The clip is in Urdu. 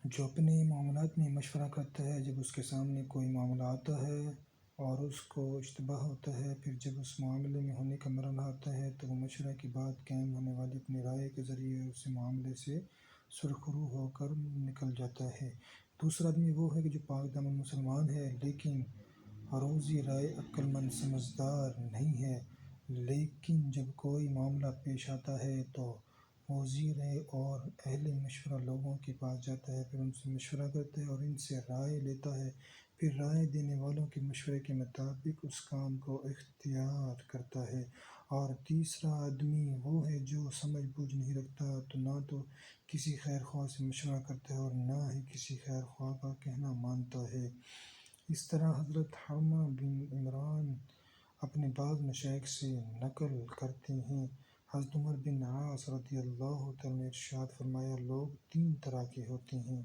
جو اپنے معاملات میں مشورہ کرتا ہے جب اس کے سامنے کوئی معاملہ آتا ہے اور اس کو اشتباہ ہوتا ہے، پھر جب اس معاملے میں ہونے کا مرحلہ آتا ہے تو وہ مشورہ کے بعد قائم ہونے والی اپنی رائے کے ذریعے اس معاملے سے سرخرو ہو کر نکل جاتا ہے۔ دوسرا آدمی وہ ہے کہ جو پاک دامن مسلمان ہے لیکن روزی رائے عقل مند سمجھدار نہیں ہے، لیکن جب کوئی معاملہ پیش آتا ہے تو وزیر اور اہل مشورہ لوگوں کے پاس جاتا ہے، پھر ان سے مشورہ کرتا ہے اور ان سے رائے لیتا ہے، پھر رائے دینے والوں کے مشورے کے مطابق اس کام کو اختیار کرتا ہے۔ اور تیسرا آدمی وہ ہے جو سمجھ بوجھ نہیں رکھتا، تو نہ تو کسی خیر خواہ سے مشورہ کرتا ہے اور نہ ہی کسی خیر خواہ کا کہنا مانتا ہے۔ اس طرح حضرت حرمہ بن عمران اپنے بعض مشائخ سے نقل کرتے ہیں، حضرت عمر بن عاص رضی اللہ تعالیٰ نے ارشاد فرمایا، لوگ تین طرح کے ہوتے ہیں۔